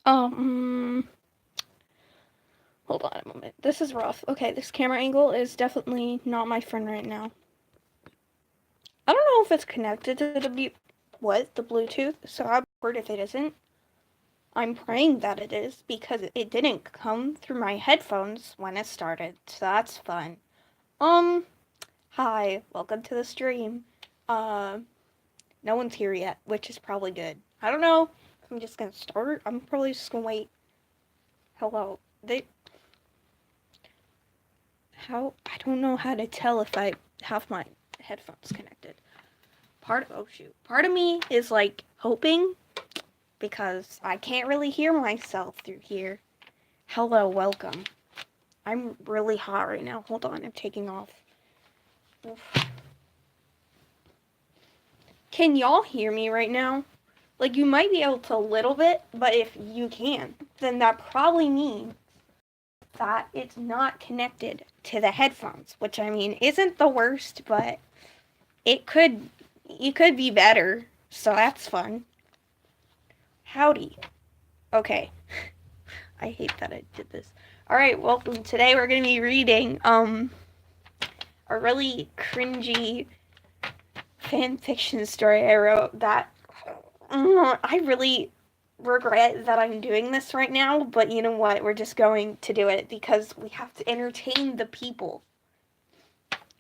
Um, hold on a moment. This is rough. Okay, this camera angle is definitely not my friend right now. I don't know if it's connected to the Bluetooth, so I'm bored if it isn't. I'm praying that it is because it didn't come through my headphones when it started, so that's fun. Hi, welcome to the stream. Uh, no one's here yet, which is probably good. I don't know. I'm just gonna start. I'm probably just gonna wait. Hello. I don't know how to tell if I have my headphones connected. Part of me is like hoping because I can't really hear myself through here. Hello, welcome. I'm really hot right now. Hold on, I'm taking off. Oof. Can y'all hear me right now? Like, you might be able to a little bit, but if you can, then that probably means that it's not connected to the headphones, which I mean isn't the worst, but it could be better, so that's fun. Howdy. Okay. I hate that I did this. Alright, well, today we're gonna be reading a really cringy fan fiction story I wrote that I really regret that I'm doing this right now, but you know what? We're just going to do it because we have to entertain the people.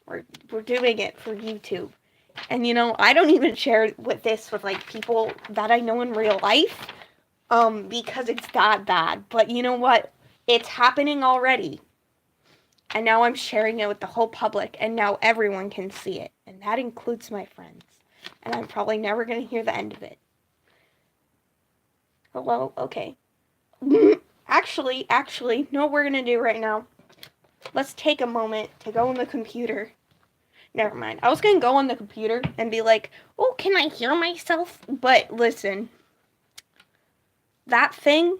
We're doing it for YouTube. And you know, I don't even share this with like people that I know in real life because it's that bad. But you know what? It's happening already. And now I'm sharing it with the whole public, and now everyone can see it. And that includes my friends. And I'm probably never going to hear the end of it. Hello? Okay. Actually, know what we're going to do right now? Let's take a moment to go on the computer. Never mind. I was going to go on the computer and be like, oh, can I hear myself? But listen, that thing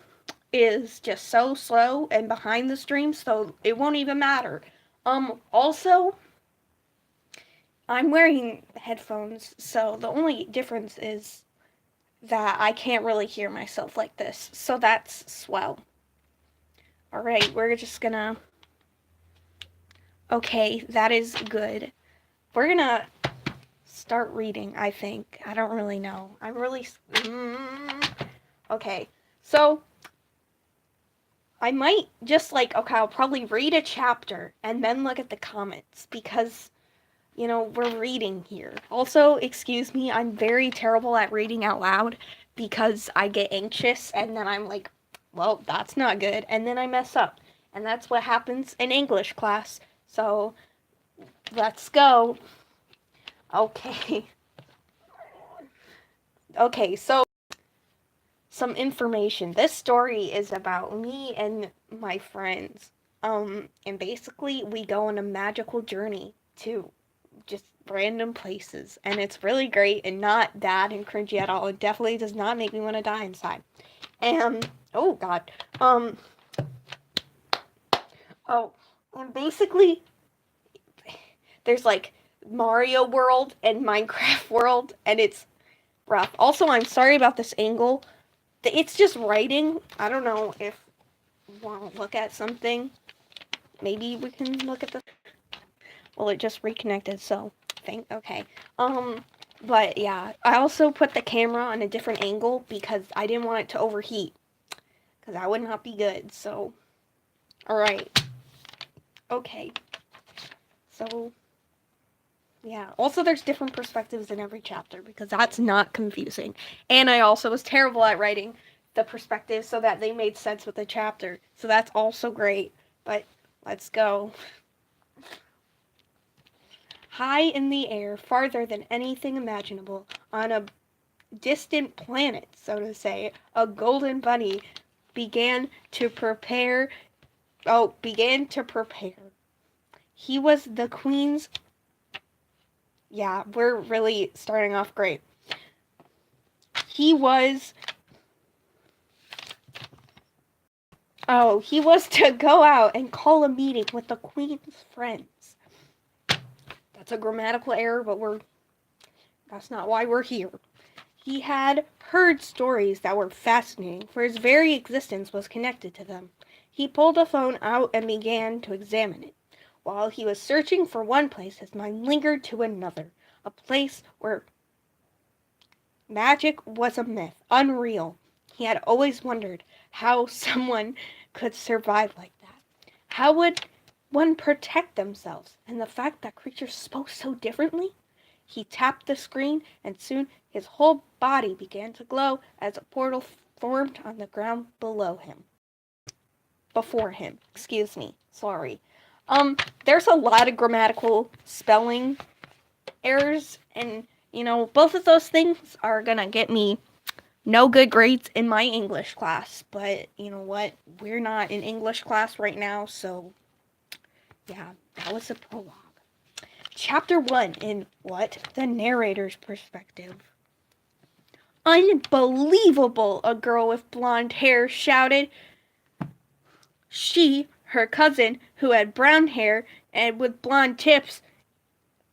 is just so slow and behind the stream, so it won't even matter. Also, I'm wearing headphones, so the only difference is that I can't really hear myself like this, so that's swell. Alright, we're just gonna... Okay, that is good. We're gonna start reading, I think. I don't really know. I'm really... Okay, so... I might just like, okay, I'll probably read a chapter and then look at the comments because, you know, we're reading here. Also, excuse me, I'm very terrible at reading out loud because I get anxious and then I'm like, well, that's not good. And then I mess up. And that's what happens in English class. So, let's go. Okay. Okay, so some information. This story is about me and my friends. And basically we go on a magical journey to just random places. And it's really great and not bad and cringy at all. It definitely does not make me want to die inside. And oh god. And basically there's like Mario World and Minecraft World, and it's rough. Also, I'm sorry about this angle. It's just writing. I don't know if you want to look at something. Maybe we can look at the... Well, it just reconnected, so okay. But yeah, I also put the camera on a different angle because I didn't want it to overheat. Because that would not be good, so... Alright. Okay. So... Yeah. Also, there's different perspectives in every chapter because that's not confusing. And I also was terrible at writing the perspectives so that they made sense with the chapter. So that's also great. But let's go. High in the air, farther than anything imaginable, on a distant planet, so to say, a golden bunny began to prepare. He was the queen's... Yeah, we're really starting off great. He was to go out and call a meeting with the queen's friends. That's a grammatical error, but that's not why we're here. He had heard stories that were fascinating, for his very existence was connected to them. He pulled a phone out and began to examine it. While he was searching for one place, his mind lingered to another, a place where magic was a myth, unreal. He had always wondered how someone could survive like that. How would one protect themselves? And the fact that creatures spoke so differently? He tapped the screen, and soon his whole body began to glow as a portal formed on the ground below him. Before him, excuse me, sorry. There's a lot of grammatical spelling errors, and both of those things are gonna get me no good grades in my English class. But you know what? We're not in English class right now, so yeah, that was a prologue. Chapter 1 in What? The Narrator's Perspective. Unbelievable, a girl with blonde hair shouted. Her cousin, who had brown hair and with blonde tips,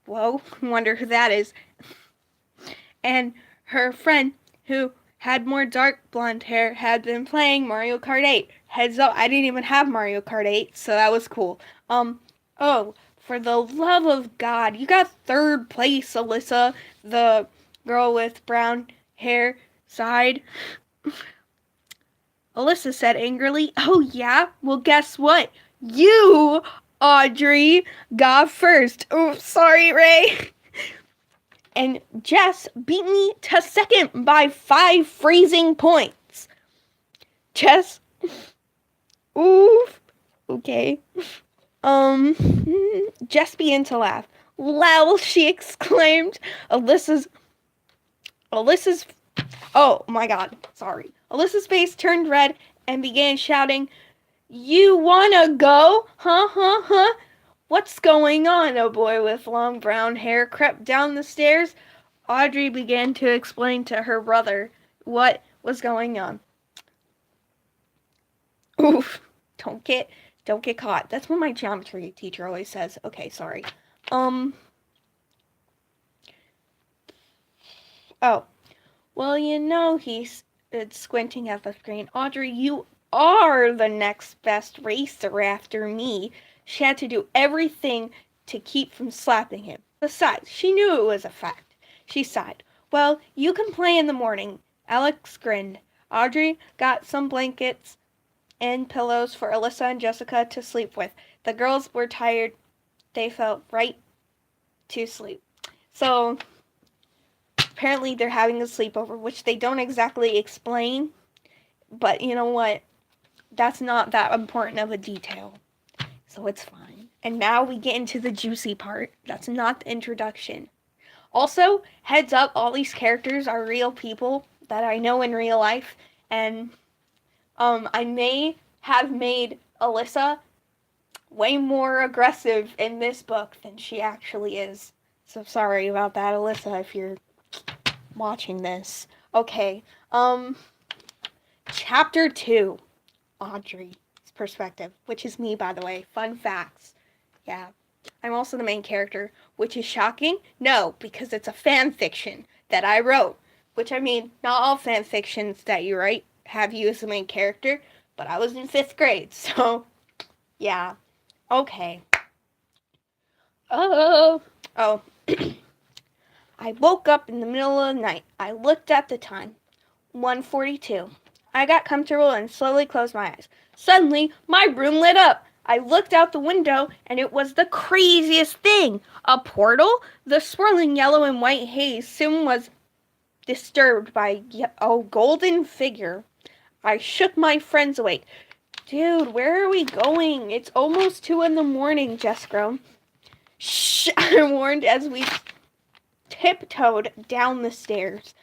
whoa, wonder who that is, and her friend, who had more dark blonde hair, had been playing Mario Kart 8. Heads up, I didn't even have Mario Kart 8, so that was cool. Oh, for the love of God, you got third place, Alyssa, the girl with brown hair sighed. Alyssa said angrily. Oh, yeah? Well, guess what? You, Audrey, got first. Oh, sorry, Ray. And Jess beat me to second by 5 freezing points. Jess. Oof. Okay. Jess began to laugh. Lol, she exclaimed. Alyssa's oh my god, sorry. Alyssa's face turned red and began shouting, You wanna go? Huh? What's going on? A boy with long brown hair crept down the stairs. Audrey began to explain to her brother what was going on. Oof, don't get caught. That's what my geometry teacher always says. Okay, sorry. Oh. Well, he stood squinting at the screen. Audrey, you are the next best racer after me. She had to do everything to keep from slapping him. Besides, she knew it was a fact. She sighed. Well, you can play in the morning. Alex grinned. Audrey got some blankets and pillows for Alyssa and Jessica to sleep with. The girls were tired. They fell right to sleep. So apparently they're having a sleepover, which they don't exactly explain. But you know what? That's not that important of a detail. So it's fine. And now we get into the juicy part. That's not the introduction. Also, heads up, all these characters are real people that I know in real life. And I may have made Alyssa way more aggressive in this book than she actually is. So sorry about that, Alyssa, if you're watching this. Okay, Chapter 2, Audrey's perspective, which is me, by the way. Fun facts. Yeah. I'm also the main character, which is shocking. No, because it's a fan fiction that I wrote. Which, I mean, not all fan fictions that you write have you as the main character, but I was in 5th grade, so yeah. Okay. Oh. I woke up in the middle of the night. I looked at the time. 1:42. I got comfortable and slowly closed my eyes. Suddenly, my room lit up. I looked out the window, and it was the craziest thing. A portal? The swirling yellow and white haze soon was disturbed by a golden figure. I shook my friends awake. Dude, where are we going? It's almost 2 a.m, Jess groaned. Shh, I warned as we tiptoed down the stairs.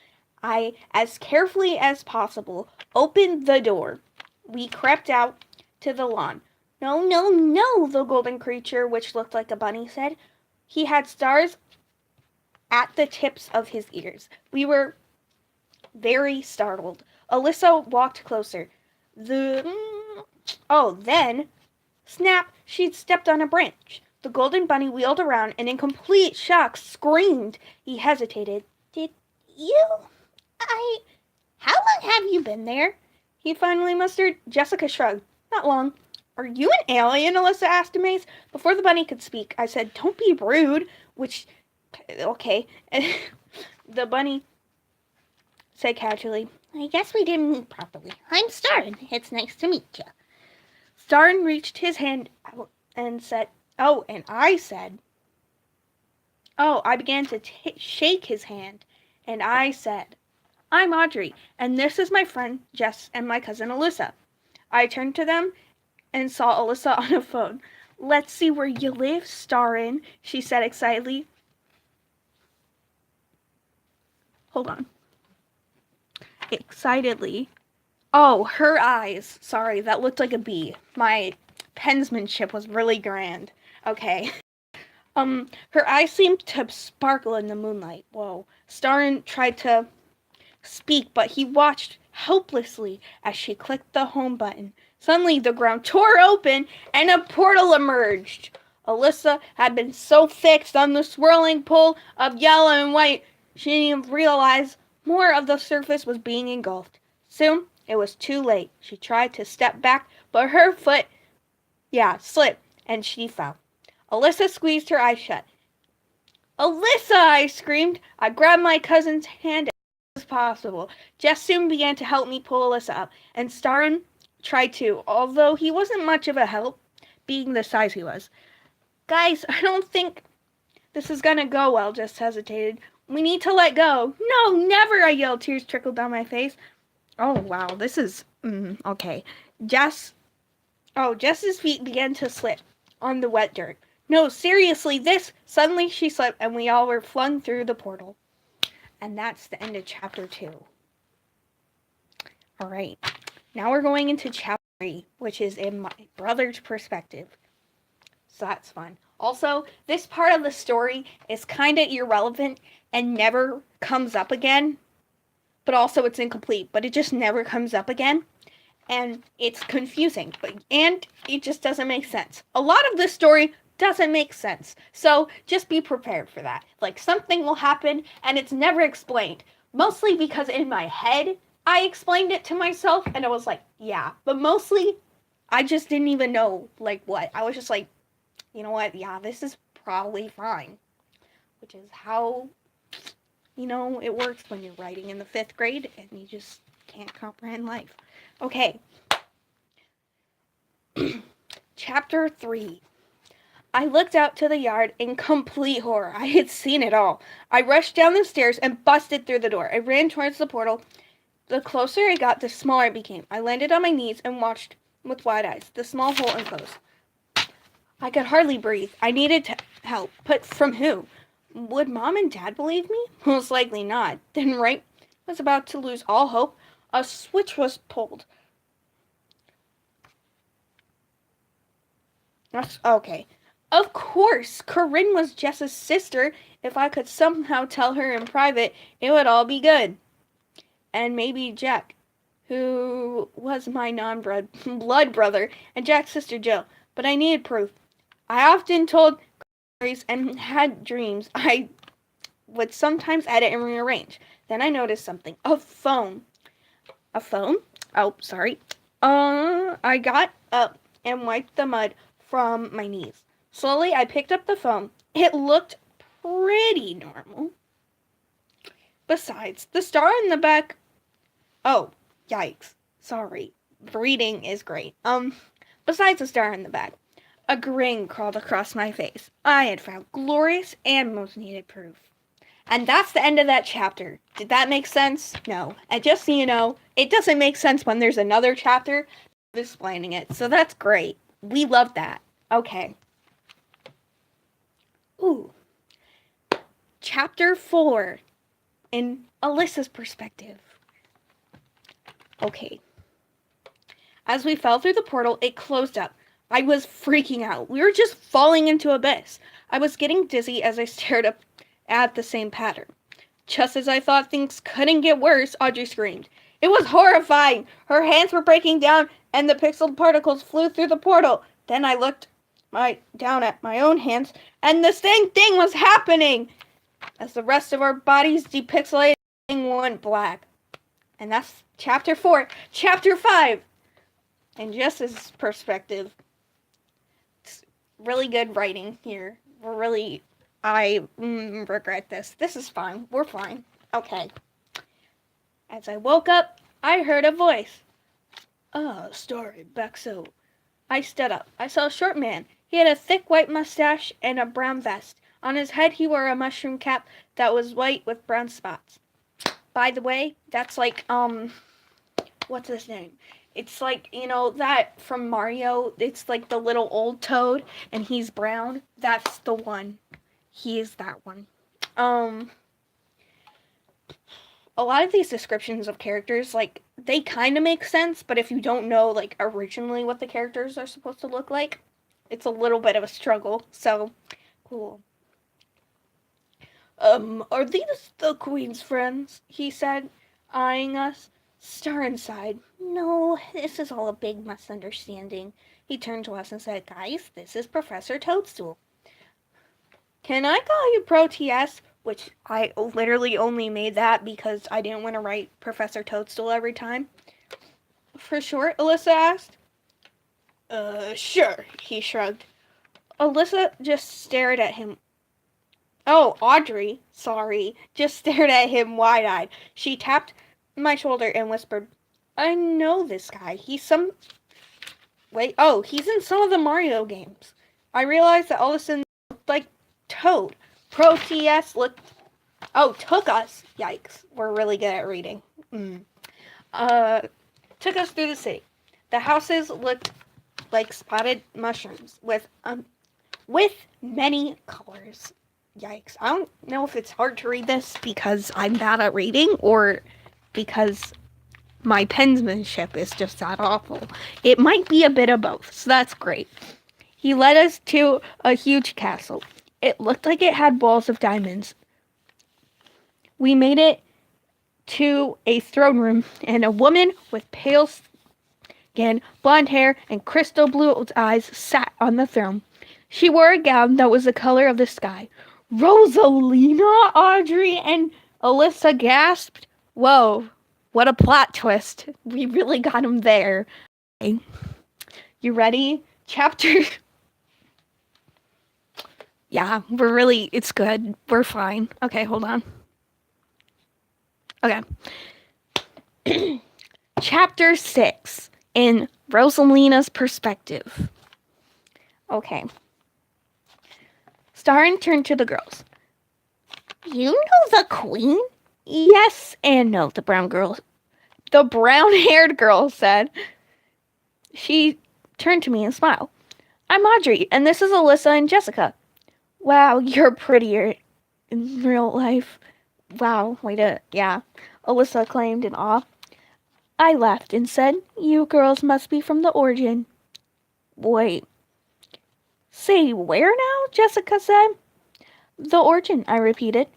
I, as carefully as possible, opened the door. We crept out to the lawn. No, the golden creature, which looked like a bunny, said. He had stars at the tips of his ears. We were very startled. Alyssa walked closer. Then, snap, she'd stepped on a branch. The golden bunny wheeled around and in complete shock screamed. He hesitated. Did you? How long have you been there? He finally mustered. Jessica shrugged. Not long. Are you an alien? Alyssa asked amazed. Before the bunny could speak, I said, don't be rude, which, okay. The bunny said casually, I guess we didn't meet properly. I'm Starin. It's nice to meet you. Starin reached his hand out and said, and I said, I began to shake his hand, and I said, I'm Audrey, and this is my friend Jess and my cousin Alyssa. I turned to them and saw Alyssa on a phone. Let's see where you live, Starin, she said excitedly. Hold on. Excitedly. Oh, her eyes. Sorry, that looked like a bee. My penmanship was really grand. Okay. Her eyes seemed to sparkle in the moonlight. Whoa. Starin tried to speak, but he watched helplessly as she clicked the home button. Suddenly, the ground tore open and a portal emerged. Alyssa had been so fixed on the swirling pool of yellow and white, she didn't even realize more of the surface was being engulfed. Soon, it was too late. She tried to step back, but her foot, slipped, and she fell. Alyssa squeezed her eyes shut. Alyssa, I screamed. I grabbed my cousin's hand as possible. Jess soon began to help me pull Alyssa up, and Starin tried to, although he wasn't much of a help, being the size he was. Guys, I don't think this is gonna go well, Jess hesitated. We need to let go. No, never, I yelled. Tears trickled down my face. Oh, wow, this is, okay. Jess's feet began to slip on the wet dirt. No, seriously, suddenly she slipped and we all were flung through the portal. And that's the end of chapter 2. All right, now we're going into chapter 3, which is in my brother's perspective. So that's fun. Also, this part of the story is kind of irrelevant and never comes up again. But also it's incomplete, but it just never comes up again. And it's confusing, and it just doesn't make sense. A lot of this story doesn't make sense. So just be prepared for that. Like, something will happen and it's never explained. Mostly because in my head, I explained it to myself and I was like, yeah. But mostly, I just didn't even know, like, what. I was just like, you know what? Yeah, this is probably fine. Which is how, it works when you're writing in the 5th grade and you just can't comprehend life. Okay. Chapter 3. I looked out to the yard in complete horror. I had seen it all. I rushed down the stairs and busted through the door. I ran towards the portal. The closer I got, the smaller it became. I landed on my knees and watched with wide eyes. The small hole enclosed. I could hardly breathe. I needed help. But from who? Would Mom and Dad believe me? Most likely not. Then right I was about to lose all hope, a switch was pulled. Okay. Of course, Corinne was Jess's sister. If I could somehow tell her in private, it would all be good. And maybe Jack, who was my non-blood brother, and Jack's sister Jill. But I needed proof. I often told stories and had dreams I would sometimes edit and rearrange. Then I noticed something. A phone. A phone? Oh, sorry. I got up and wiped the mud from my knees. Slowly, I picked up the phone. It looked pretty normal. Besides, the star in the back... Oh, yikes. Sorry. Reading is great. Besides the star in the back, a grin crawled across my face. I had found glorious and most needed proof. And that's the end of that chapter. Did that make sense? No. And just so you know, it doesn't make sense when there's another chapter explaining it. So that's great. We love that. Okay. Ooh. Chapter 4. In Alyssa's perspective. Okay. As we fell through the portal, it closed up. I was freaking out. We were just falling into abyss. I was getting dizzy as I stared up at the same pattern. Just as I thought things couldn't get worse, Audrey screamed. It was horrifying. Her hands were breaking down and the pixel particles flew through the portal. Then I looked down at my own hands and the same thing was happening. As the rest of our bodies depixelated, went black. And that's chapter 4. Chapter 5! In Jess's perspective, it's really good writing here. I regret this. This is fine. We're fine. Okay. As I woke up, I heard a voice. Story, Bexo. I stood up. I saw a short man. He had a thick white mustache and a brown vest. On his head, he wore a mushroom cap that was white with brown spots. By the way, that's like, what's his name? It's like, that from Mario. It's like the little old Toad, and he's brown. That's the one. He is that one. A lot of these descriptions of characters, like, they kind of make sense, but if you don't know, like, originally what the characters are supposed to look like, it's a little bit of a struggle. So, cool. Are these the Queen's friends? He said, eyeing us. Star inside. No, this is all a big misunderstanding. He turned to us and said, guys, this is Professor Toadstool. Can I call you Pro-TS? Which I literally only made that because I didn't want to write Professor Toadstool every time. For short, Alyssa asked. Sure, he shrugged. Alyssa just stared at him. Oh, Audrey, sorry, just stared at him wide-eyed. She tapped my shoulder and whispered, I know this guy. He's in some of the Mario games. I realized that Alyssa looked like Toad. Pro-TS took us. Yikes, we're really good at reading. Took us through the city. The houses looked like spotted mushrooms with many colors. Yikes. I don't know if it's hard to read this because I'm bad at reading or because my penmanship is just that awful. It might be a bit of both, so that's great. He led us to a huge castle. It looked like it had walls of diamonds. We made it to a throne room, and a woman with pale skin, blonde hair, and crystal blue eyes sat on the throne. She wore a gown that was the color of the sky. Rosalina, Audrey, and Alyssa gasped. Whoa, what a plot twist. We really got him there. Okay. You ready? Chapter... Yeah, it's good. We're fine. Okay, hold on. Okay. Chapter 6, in Rosalina's perspective. Okay. Starin turned to the girls. You know the Queen? Yes and no, the brown-haired girl said. She turned to me and smiled. I'm Audrey, and this is Alyssa and Jessica. Wow, you're prettier in real life. Wow, yeah, Alyssa claimed in awe. I laughed and said, you girls must be from the Origin. Wait. Say where now? Jessica said. The Origin, I repeated.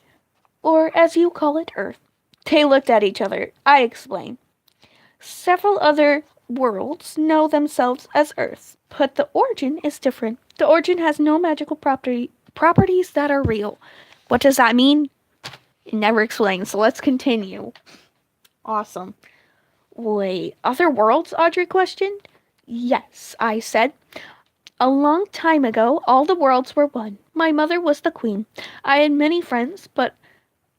Or, as you call it, Earth. They looked at each other. I explained. Several other worlds know themselves as Earths, but the Origin is different. The Origin has no magical properties that are real. What does that mean? It never explains, so let's continue. Awesome. Wait, other worlds? Audrey questioned. Yes, I said. A long time ago, all the worlds were one. My mother was the queen. I had many friends, but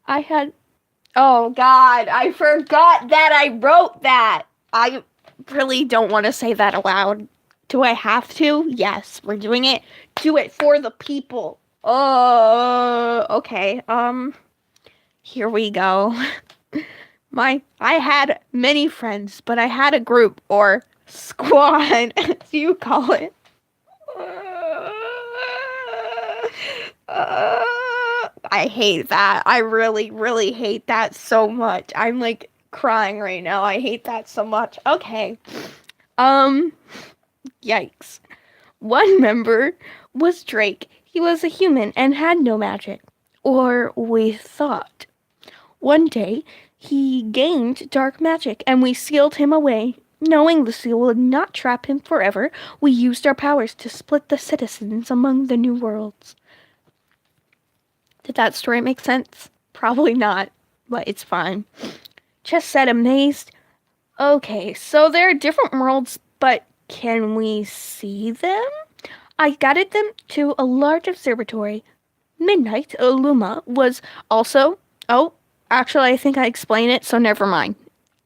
I had... Oh, God, I forgot that I wrote that. I really don't want to say that aloud. Do I have to? Yes, we're doing it. Do it for the people. Okay, here we go. I had many friends, but I had a group, or squad, as you call it. I hate that. I really, really hate that so much. I'm, like, crying right now. I hate that so much. Okay. Yikes. One member was Drake. He was a human and had no magic. Or we thought. One day, he gained dark magic, and we sealed him away. Knowing the seal would not trap him forever, we used our powers to split the citizens among the new worlds. Did that story make sense? Probably not, but it's fine. Chess said, amazed. Okay, so there are different worlds, but can we see them? I guided them to a large observatory. Midnight, Luma, was also... Oh, actually, I think I explained it, so never mind.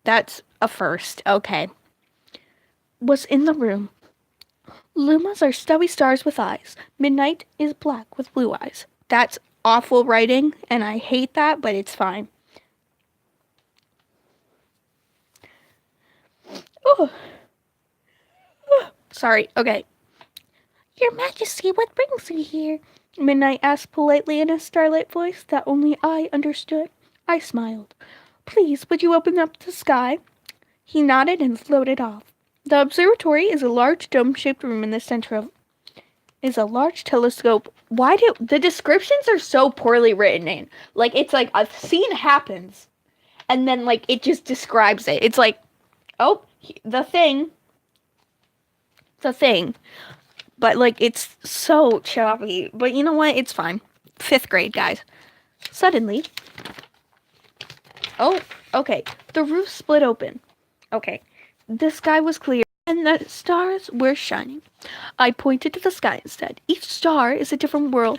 That's a first. Okay. Was in the room. Lumas are stubby stars with eyes. Midnight is black with blue eyes. That's awful writing, and I hate that, but it's fine. Oh. Sorry, okay. Your Majesty, what brings you here? Midnight asked politely in a starlight voice that only I understood. I smiled. Please, would you open up the sky? He nodded and floated off. The observatory is a large dome-shaped room in the center of is a large telescope. Why do the descriptions are so poorly written in? Like, it's like a scene happens, and then like it just describes it. It's like, oh, the thing. But like it's so choppy. But you know what? It's fine. 5th grade, guys. Suddenly, oh, okay. The roof split open. Okay. The sky was clear and the stars were shining. I pointed to the sky and said, each star is a different world.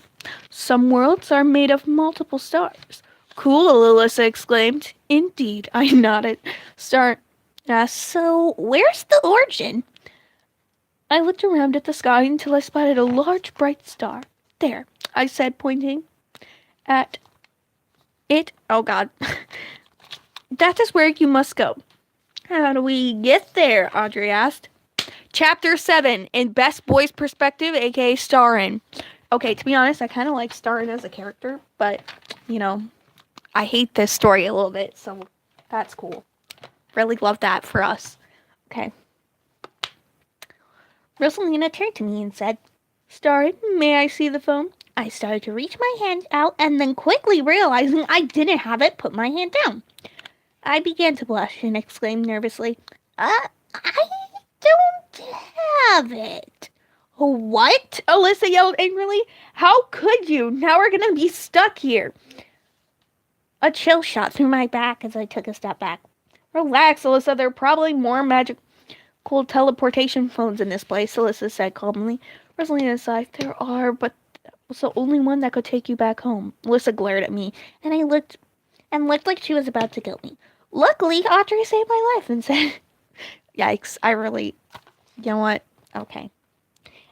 Some worlds are made of multiple stars. Cool, Alyssa exclaimed. Indeed, I nodded. So where's the origin? I looked around at the sky until I spotted a large bright star. There, I said, pointing at it. Oh God. That is where you must go. How do we get there? Audrey asked. Chapter 7, in Best Boy's Perspective, aka Starin. Okay, to be honest, I kind of like Starin as a character, but, you know, I hate this story a little bit, so that's cool. Really love that for us. Okay. Rosalina turned to me and said, Starin, may I see the phone? I started to reach my hand out and then quickly realizing I didn't have it, put my hand down. I began to blush and exclaimed nervously, I don't have it. What? Alyssa yelled angrily. How could you? Now we're gonna be stuck here. A chill shot through my back as I took a step back. Relax, Alyssa. There are probably more magical teleportation phones in this place, Alyssa said calmly. Rosalina sighed. There are, but that was the only one that could take you back home. Alyssa glared at me, and I looked like she was about to kill me. Luckily, Audrey saved my life and said, yikes, you know what? Okay.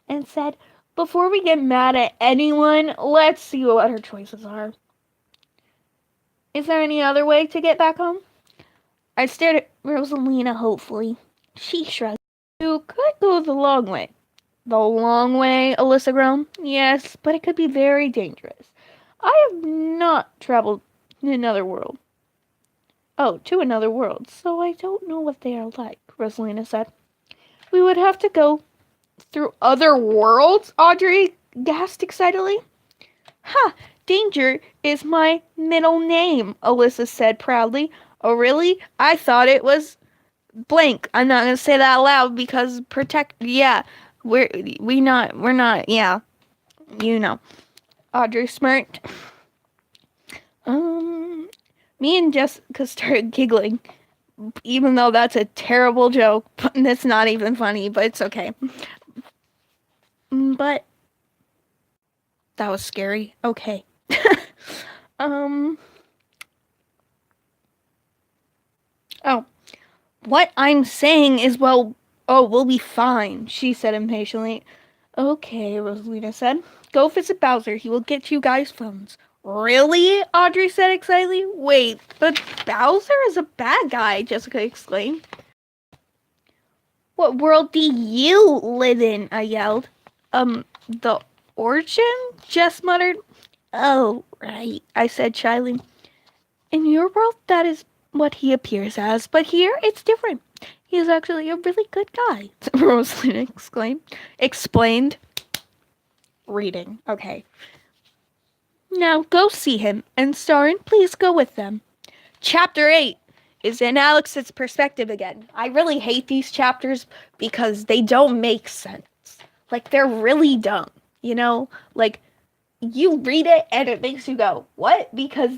And said, before we get mad at anyone, let's see what her choices are. Is there any other way to get back home? I stared at Rosalina hopefully. She shrugged. You could go the long way. The long way, Alyssa groaned. Yes, but it could be very dangerous. I have not traveled to another world. Oh, to another world, so I don't know what they are like, Rosalina said. We would have to go through other worlds? Audrey gasped excitedly. Ha! Danger is my middle name, Alyssa said proudly. Oh, really? I thought it was blank. I'm not gonna say that out loud because yeah. We're not, yeah. You know. Audrey smirked. Me and Jessica started giggling, even though that's a terrible joke. That's not even funny, but it's okay. But that was scary. Okay. Oh. What I'm saying is, well, we'll be fine, she said impatiently. Okay, Rosalina said. Go visit Bowser. He will get you guys phones. Really? Audrey said excitedly. Wait, but Bowser is a bad guy, Jessica exclaimed. What world do you live in? I yelled. The origin? Jess muttered. Oh, right, I said shyly. In your world, that is what he appears as, but here it's different. He is actually a really good guy, Rosalina explained. Reading. Okay. Now go see him, and Starin, please go with them. Chapter 8 is in Alex's perspective again. I really hate these chapters because they don't make sense. Like, they're really dumb, you know? Like, you read it and it makes you go, what? Because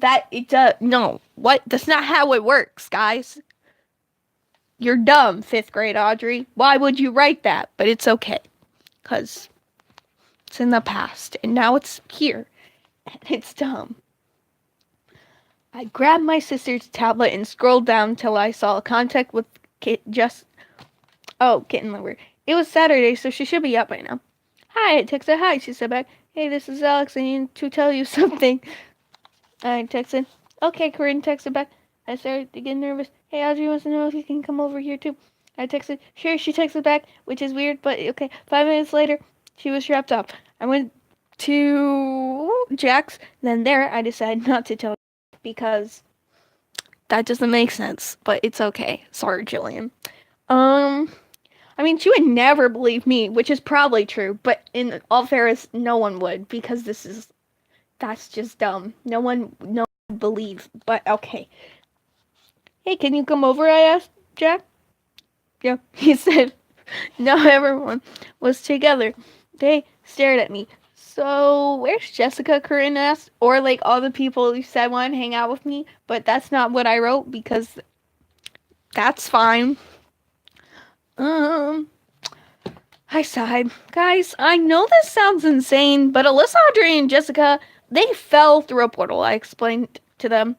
no, what? That's not how it works, guys. You're dumb, 5th grade Audrey. Why would you write that? But it's okay, because it's in the past, and now it's here, and it's dumb. I grabbed my sister's tablet and scrolled down till I saw a contact with Kitten Liver. It was Saturday, so she should be up by now. Hi, I texted. Hi, she said back. Hey, this is Alex. I need to tell you something. I texted. Okay, Corinne texted back. I started to get nervous. Hey, Audrey wants to know if you can come over here too. I texted. Sure, she texted back, which is weird, but okay. 5 minutes later, she was wrapped up. I went to Jack's. Then there, I decided not to tell because that doesn't make sense, but it's okay. Sorry, Jillian. I mean, she would never believe me, which is probably true, but in all fairness, no one would, because that's just dumb. No one would believe, but okay. Hey, can you come over, I asked Jack. Yeah, he said. Now everyone was together. They stared at me. So, where's Jessica? Corinne asked. Or, like, all the people who said wanted to hang out with me. But that's not what I wrote, because that's fine. I sighed. Guys, I know this sounds insane, but Alyssa, Audrey, and Jessica, they fell through a portal. I explained to them.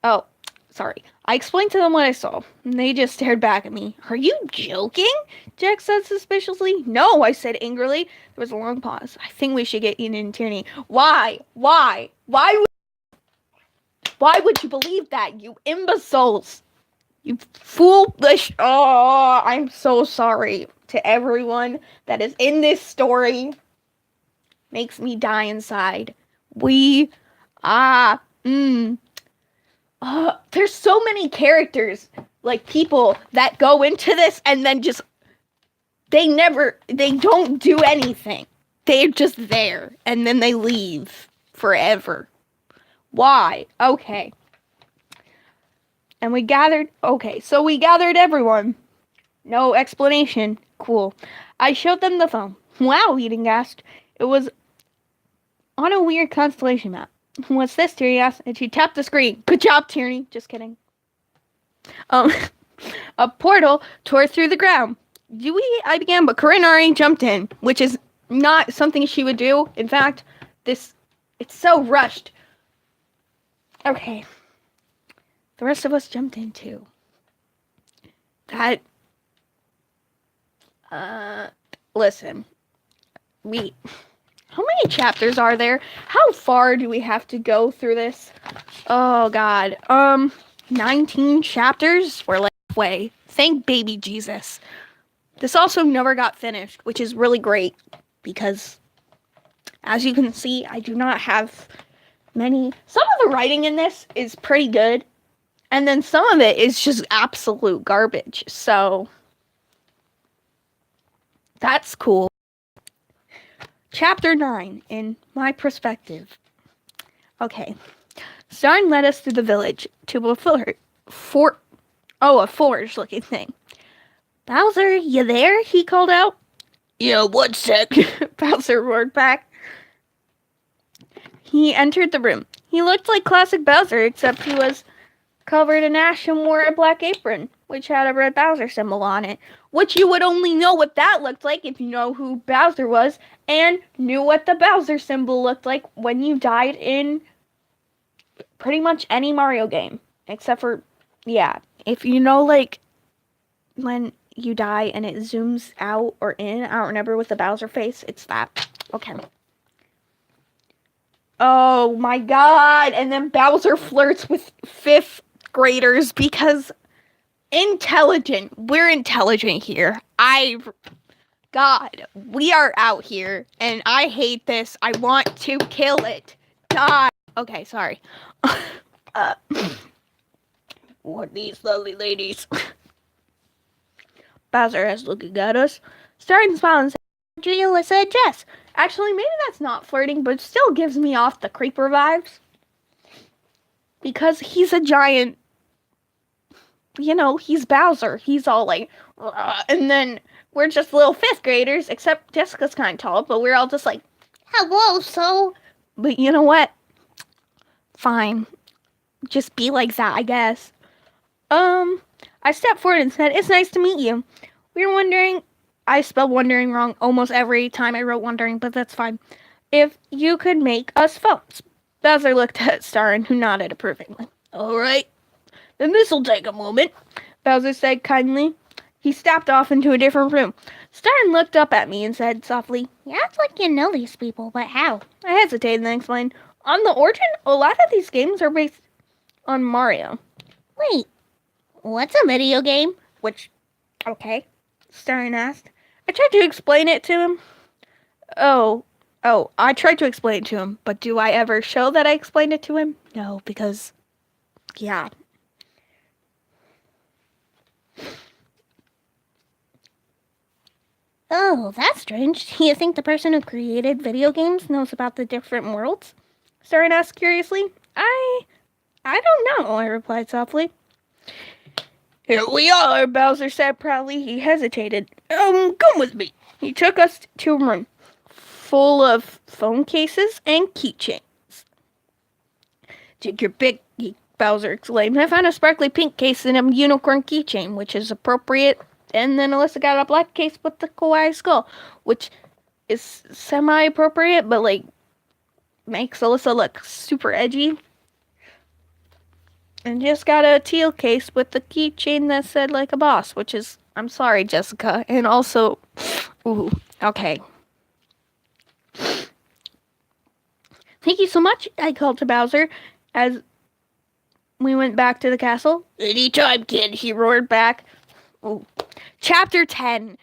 Oh, sorry. I explained to them what I saw, and they just stared back at me. Are you joking? Jack said suspiciously. No, I said angrily. There was a long pause. I think we should get Ian and Tierney. Why? Why would you believe that, you imbeciles? You foolish. Oh, I'm so sorry to everyone that is in this story. Makes me die inside. There's so many characters, like people that go into this and then just, they don't do anything. They're just there and then they leave forever. Why? Okay. And we gathered everyone. No explanation. Cool. I showed them the phone. Wow, Eden gasped. It was on a weird constellation map. What's this, Tierney asked, and she tapped the screen. Good job, Tierney. Just kidding. A portal tore through the ground. I began, but Corinne already jumped in, which is not something she would do. In fact, it's so rushed. Okay. The rest of us jumped in too. Listen. How many chapters are there? How far do we have to go through this? Oh, God. 19 chapters? We're like halfway. Thank baby Jesus. This also never got finished, which is really great because, as you can see, I do not have many. Some of the writing in this is pretty good, and then some of it is just absolute garbage. So, that's cool. Chapter 9, in my perspective. Okay. Starn led us through the village to a forge-looking thing. Bowser, you there? He called out. Yeah, 1 sec. Bowser roared back. He entered the room. He looked like classic Bowser, except he was covered in ash and wore a black apron, which had a red Bowser symbol on it. Which you would only know what that looked like if you know who Bowser was and knew what the Bowser symbol looked like when you died in pretty much any Mario game. Except for, yeah, if you know, like, when you die and it zooms out or in, I don't remember, with the Bowser face, it's that. Okay. Oh my God, and then Bowser flirts with 5th graders because we're intelligent here. God, we are out here, and I hate this. I want to kill it. Die. Okay, sorry. What these lovely ladies. Bowser is looking at us, starting to smile and say, Alyssa and Jess. Actually, maybe that's not flirting, but it still gives me off the creeper vibes. Because he's a giant, he's Bowser. He's all like, and then we're just little 5th graders, except Jessica's kind of tall, but we're all just like, Hello, so... But you know what? Fine. Just be like that, I guess. I stepped forward and said, "It's nice to meet you. We were wondering..." I spelled wondering wrong almost every time I wrote wondering, but that's fine. "If you could make us phones." Bowser looked at Starin, who nodded approvingly. "All right, then this'll take a moment," Bowser said kindly. He stepped off into a different room. Starin looked up at me and said softly, "You act like you know these people, but how?" I hesitated and then explained, "On the Origin, a lot of these games are based on Mario." "Wait, what's a video game?" Which, okay, Starin asked. I tried to explain it to him. Oh, I tried to explain it to him, but do I ever show that I explained it to him? No, because, yeah. "Oh, that's strange. Do you think the person who created video games knows about the different worlds?" Starin asked curiously. I don't know," I replied softly. "Here we are," Bowser said proudly. He hesitated. Come with me." He took us to a room full of phone cases and keychains. "Take your pick," Bowser exclaimed. I found a sparkly pink case and a unicorn keychain, which is appropriate. And then Alyssa got a black case with the kawaii skull, which is semi-appropriate, but, like, makes Alyssa look super edgy. And just got a teal case with the keychain that said like a boss, which is, I'm sorry, Jessica. And also, ooh, okay. "Thank you so much," I called to Bowser as we went back to the castle. "Anytime, kid," he roared back. Ooh. Chapter 10.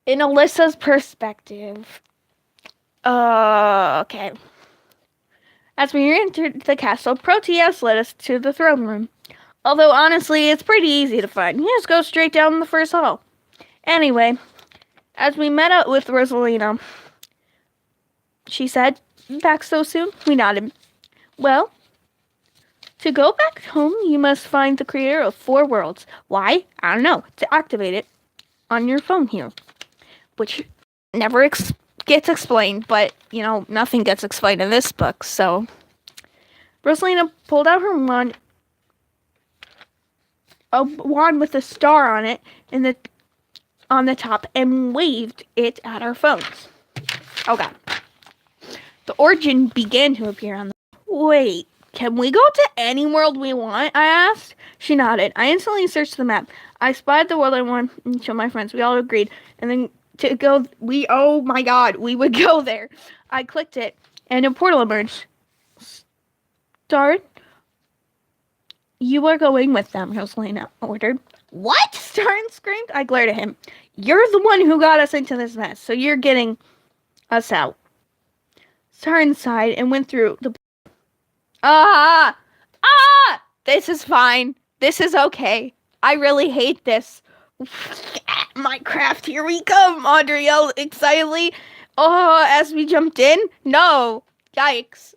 In Alyssa's perspective. Okay. As we entered the castle, Proteus led us to the throne room. Although, honestly, it's pretty easy to find. You just go straight down the first hall. Anyway, as we met up with Rosalina, she said, "Back so soon?" We nodded. "Well, to go back home, you must find the creator of 4 worlds. Why? I don't know. To activate it on your phone here." Which never gets explained, but, you know, nothing gets explained in this book, so... Rosalina pulled out her wand, a wand with a star on it on the top, and waved it at our phones. Oh god. The Origin began to appear on the... "Wait, can we go to any world we want?" I asked. She nodded. I instantly searched the map. I spied the world I wanted and showed my friends. We all agreed. And then to go, oh my god, we would go there. I clicked it, and a portal emerged. "Start. You are going with them," Rosalina ordered. "What?" Starin screamed. I glared at him. "You're the one who got us into this mess, so you're getting us out." Starin sighed and went through the... This is fine. This is okay. I really hate this. "Minecraft, here we come," Audrey yelled excitedly. Oh, as we jumped in. No. Yikes.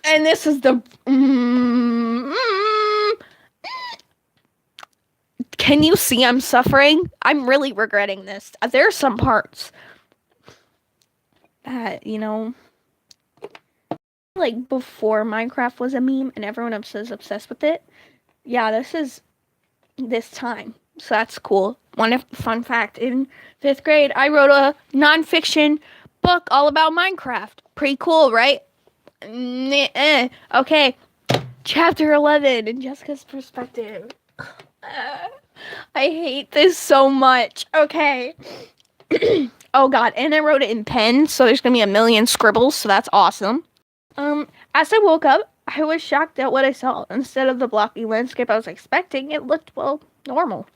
And this is the... Can you see I'm suffering? I'm really regretting this. There are some parts that, you know, like before Minecraft was a meme and everyone was obsessed with it. Yeah, this is this time. So that's cool. One fun fact, in 5th grade, I wrote a nonfiction book all about Minecraft. Pretty cool, right? Okay. Chapter 11, in Jessica's perspective. I hate this so much. Okay. Oh god, and I wrote it in pen, so there's gonna be a million scribbles, so that's awesome. As I woke up, I was shocked at what I saw. Instead of the blocky landscape I was expecting, it looked, well, normal.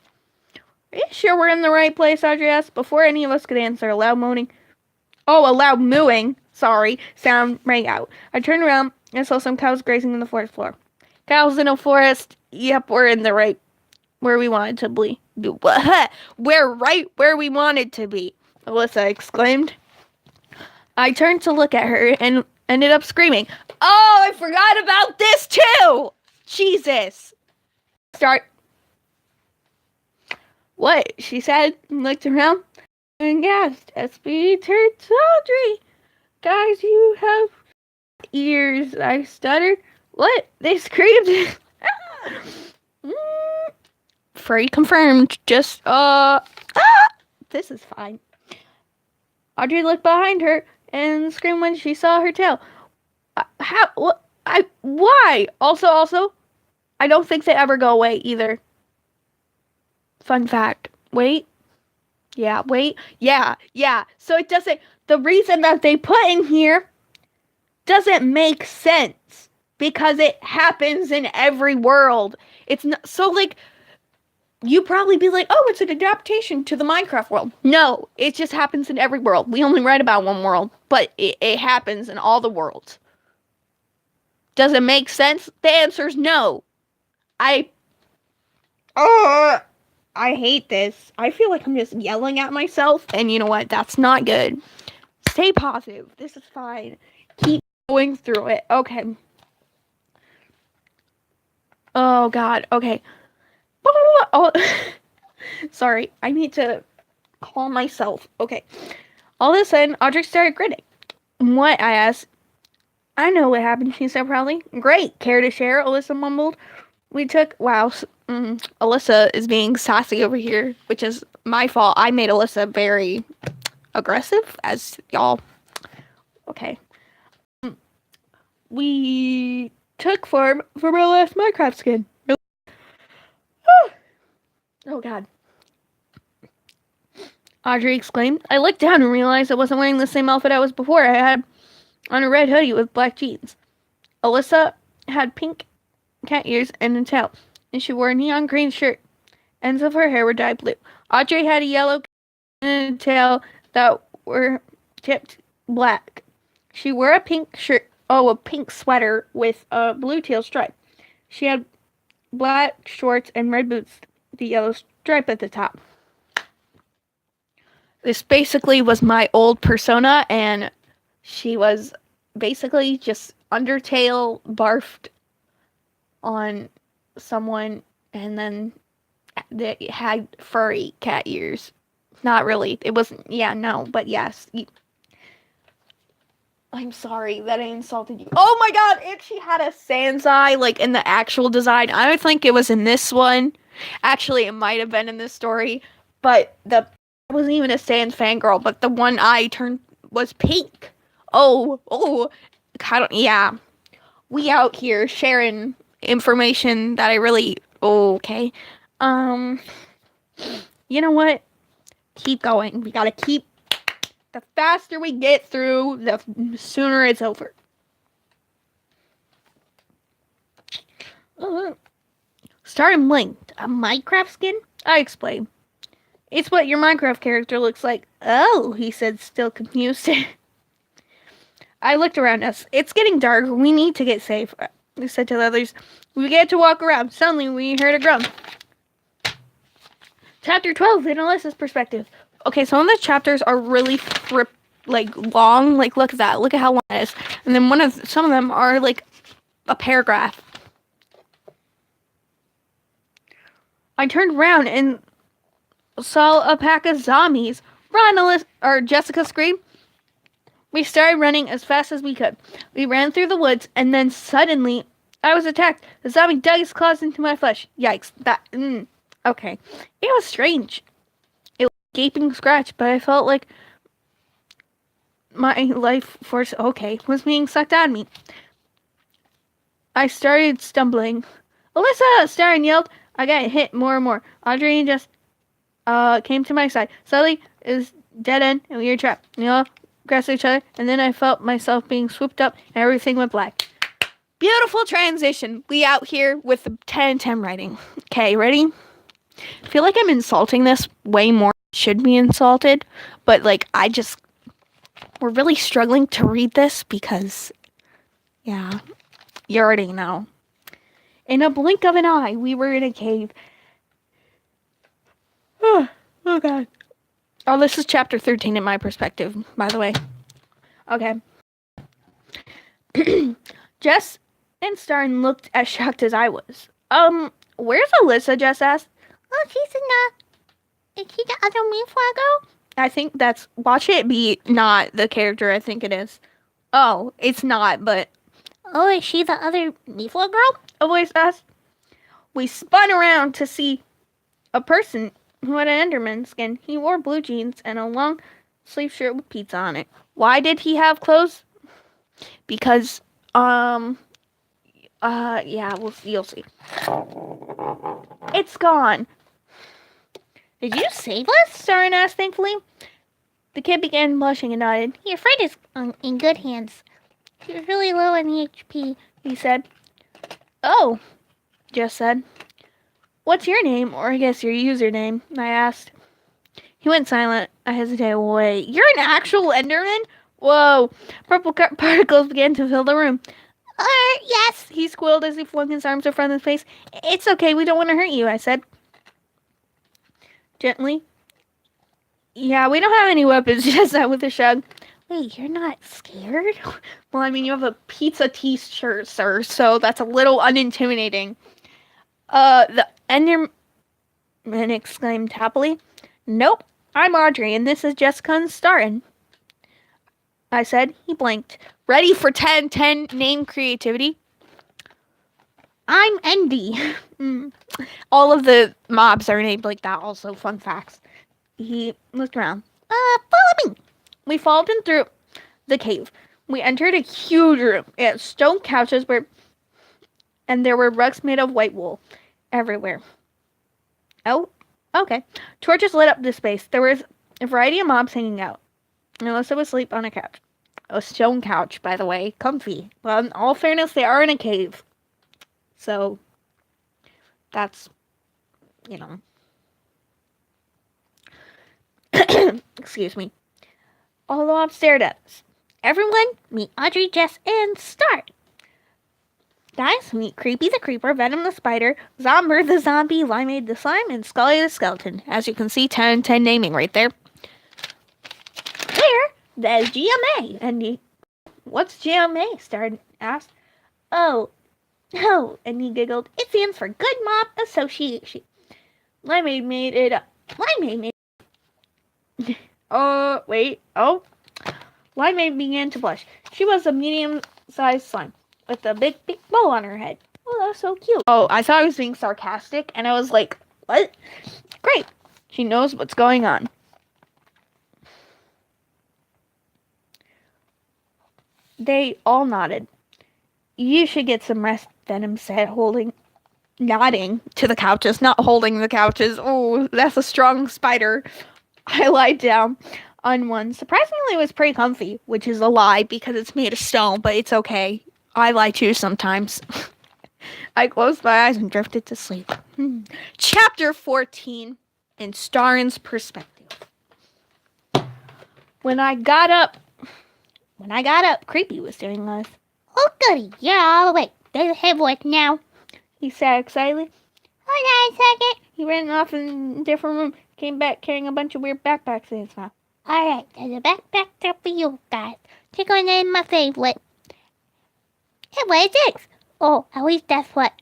"Are you sure we're in the right place?" Audrey asked. Before any of us could answer, a loud mooing, sound rang out. I turned around and saw some cows grazing on the forest floor. "Cows in a forest? Yep, we're in the right where we wanted to be." We're right where we wanted to be, Alyssa exclaimed. I turned to look at her and ended up screaming, "Oh, I forgot about this too! Jesus!" "What?" she said, and looked around and gasped. SB turned to Audrey. Guys, you have ears, I stuttered. What? They screamed. Free confirmed. Just, this is fine. Audrey looked behind her and screamed when she saw her tail. How? What? Why? Also, I don't think they ever go away either. Fun fact. Wait. Yeah. So it doesn't, the reason that they put in here doesn't make sense because it happens in every world. It's not, so like, you probably be like, oh, it's an adaptation to the Minecraft world. No, it just happens in every world. We only write about one world, but it happens in all the worlds. Does it make sense? The answer is no. I hate this. I feel like I'm just yelling at myself, and you know what? That's not good. Stay positive. This is fine. Keep going through it. Okay. Oh, God. Okay. Oh, sorry. I need to calm myself. Okay. All of a sudden, Audrey started grinning. What? I asked. I know what happened, she said proudly. Great. Care to share? Alyssa mumbled. Wow. Alyssa is being sassy over here, which is my fault. I made Alyssa very aggressive, as y'all. Okay. We took form from our last Minecraft skin. Oh, God. Audrey exclaimed. I looked down and realized I wasn't wearing the same outfit I was before. I had on a red hoodie with black jeans. Alyssa had pink cat ears and a tail, and she wore a neon green shirt. Ends of her hair were dyed blue. Audrey had a yellow and a tail that were tipped black. She wore a pink sweater with a blue tail stripe. She had black shorts and red boots, the yellow stripe at the top. This basically was my old persona, and she was basically just Undertale barfed on someone, and then they had furry cat ears. Not really. It wasn't, yeah, no, but yes. I'm sorry that I insulted you. Oh my God, and she had a sans eye, like, in the actual design. I don't think it was in this one. Actually, it might have been in this story, but it wasn't even a sans fangirl, but the one eye turned was pink. Yeah. We out here sharing information that I really, okay. You know what? Keep going. We gotta keep, the faster we get through, the sooner it's over. Starting blinked. A Minecraft skin? I explained. It's what your Minecraft character looks like. Oh, he said, still confused. I looked around us. It's getting dark. We need to get safe. I said to the others. We began to walk around. Suddenly, we heard a groan. Chapter 12, in Alyssa's perspective. Okay, some of the chapters are really long. Like, look at that. Look at how long it is. And then some of them are like a paragraph. I turned around and saw a pack of zombies. Run, Jessica screamed. We started running as fast as we could. We ran through the woods, and then suddenly, I was attacked. The zombie dug his claws into my flesh. Yikes. Okay. It was strange. It was a gaping scratch, but I felt like my life force, was being sucked out of me. I started stumbling. Alyssa! Starren yelled. I got hit more and more. Audrey just came to my side. Suddenly, it was dead end, and we were trapped. We all grasped each other, and then I felt myself being swooped up, and everything went black. Beautiful transition. We out here with the 10-10 writing. Okay, ready? I feel like I'm insulting this way more than should be insulted, but like we're really struggling to read this because, yeah, you already know. In a blink of an eye, we were in a cave. Oh God. Oh, this is chapter 13 in my perspective, by the way. Okay. Jess and Starren looked as shocked as I was. Where's Alyssa? Jess asked. Oh, she's is she the other Moonflago? I think watch it be not the character I think it is. Oh, it's not, but... Oh, is she the other Neefla girl? A voice asked. We spun around to see a person who had an Enderman skin. He wore blue jeans and a long sleeve shirt with pizza on it. Why did he have clothes? Because, yeah, you'll see. It's gone. Did you save us? Starin asked thankfully. The kid began blushing and nodded. Your friend is in good hands. She's really low on HP, he said. Oh, Jess said. What's your name, or I guess your username? I asked. He went silent. I hesitated. Wait, you're an actual Enderman? Whoa. Purple particles began to fill the room. Yes, he squealed as he flung his arms in front of his face. It's okay, we don't want to hurt you, I said. Gently. Yeah, we don't have any weapons, Jess said with a shrug. Wait, you're not scared? Well, I mean, you have a pizza t-shirt, sir, so that's a little unintimidating. The Enderman exclaimed happily. Nope, I'm Audrey, and this is Jessica and Starin. I said. He blinked. Ready for 10 name creativity? I'm Endy. All of the mobs are named like that, also. Fun facts. He looked around. Follow me. We followed him through the cave. We entered a huge room. It had stone couches and there were rugs made of white wool everywhere. Oh, okay. Torches lit up the space. There was a variety of mobs hanging out. Melissa was asleep on a couch. A stone couch, by the way. Comfy. Well, in all fairness, they are in a cave. So, that's, you know. Excuse me. All the mobs stared at us. Everyone, meet Audrey, Jess, and Start. Guys, meet Creepy the Creeper, Venom the Spider, Zomber the Zombie, Limeade the Slime, and Scully the Skeleton. As you can see, 10 naming right there. There, there's GMA. And what's GMA? Start asked. Oh, and he giggled. It stands for Good Mob Association. Limeade made it up. Limeade began to blush. She was a medium-sized slime with a big bow on her head. Oh, that's so cute. Oh, I thought I was being sarcastic, and I was like, what? Great. She knows what's going on. They all nodded. You should get some rest, Venom said, nodding to the couches, not holding the couches. Oh, that's a strong spider. I lied down on one. Surprisingly, it was pretty comfy, which is a lie because it's made of stone, but it's okay. I lie too sometimes. I closed my eyes and drifted to sleep. Chapter 14, in Starin's perspective. When I got up, Creepy was staring at us. Oh, goody, you're all awake. There's a headboard now, he said excitedly. Hold on a second. He ran off in a different room, came back carrying a bunch of weird backpacks in his mouth. Alright, there's a backpack there for you guys. Take on in my favorite. Hey, what is this? Oh, at least that's what.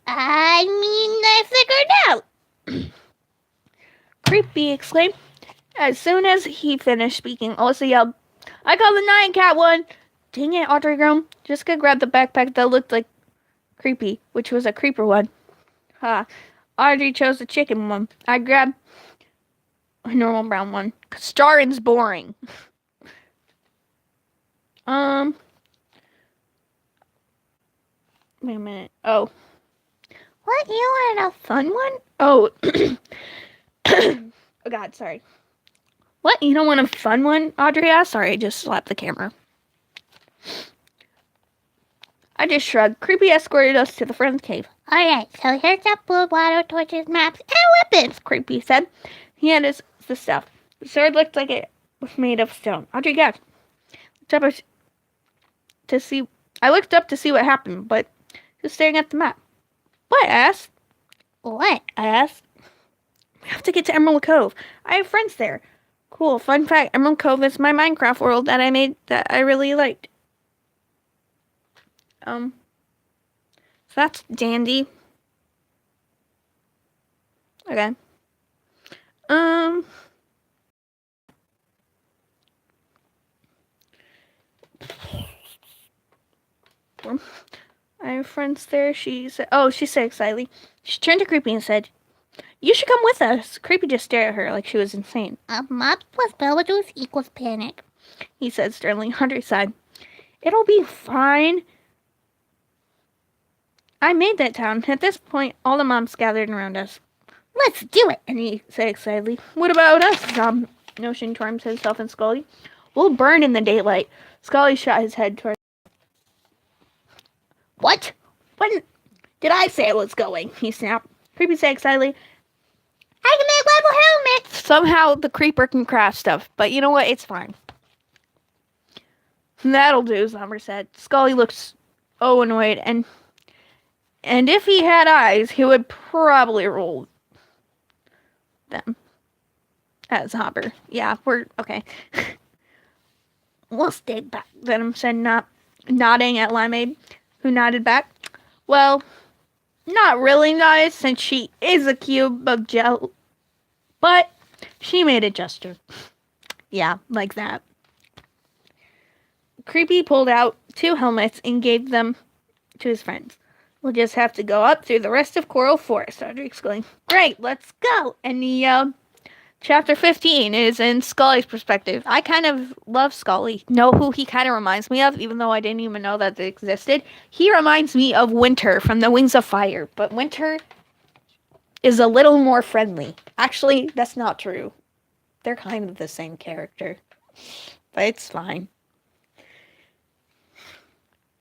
I figured out. Creepy exclaimed. As soon as he finished speaking, Alyssa yelled, I call the 9-cat one. Dang it, Audrey groaned. Jessica grabbed the backpack that looked like Creepy, which was a creeper one. Audrey chose the chicken one. I grabbed a normal brown one. Cause Starin's boring. Wait a minute. Oh. What? You want a fun one? Oh. Oh God, sorry. What? You don't want a fun one, Audrey asked? Sorry, I just slapped the camera. I just shrugged. Creepy escorted us to the friend's cave. Alright, so here's the food, water, torches, maps, and weapons, Creepy said. He had the stuff. The sword looked like it was made of stone. Audrey gasped. I looked up to see what happened, but he was staring at the map. What? I asked. What? I asked. We have to get to Emerald Cove. I have friends there. Cool. Fun fact, Emerald Cove is my Minecraft world that I made that I really liked. So that's dandy. Okay. my friend's there. She said excitedly. She turned to Creepy and said, "You should come with us." Creepy just stared at her like she was insane. Mob plus Bellajuice equals panic, he said sternly. Audrey sighed. "It'll be fine. I made that town." At this point, all the moms gathered around us. "Let's do it," and he said excitedly. "What about us?" Notion towards himself and Scully. "We'll burn in the daylight." Scully shot his head toward. "What? When did I say I was going?" he snapped. Creepy said excitedly, "I can make level helmets." "Somehow the creeper can craft stuff, but you know what? It's fine." "That'll do," Zomber said. Scully looked annoyed, and if he had eyes, he would probably roll them. As Hopper. "Yeah, we're okay." "We'll stay back," Venom said, nodding at Limeade, who nodded back. "Well, not really nice, since she is a cube of gel." But she made a gesture. Yeah, like that. Creepy pulled out 2 helmets and gave them to his friends. "We'll just have to go up through the rest of Coral Forest," Audrey exclaimed. "Great, let's go!" And the chapter 15 is in Scully's perspective. I kind of love Scully. Know who he kind of reminds me of, even though I didn't even know that they existed? He reminds me of Winter from The Wings of Fire, but Winter is a little more friendly. Actually, that's not true. They're kind of the same character, but it's fine.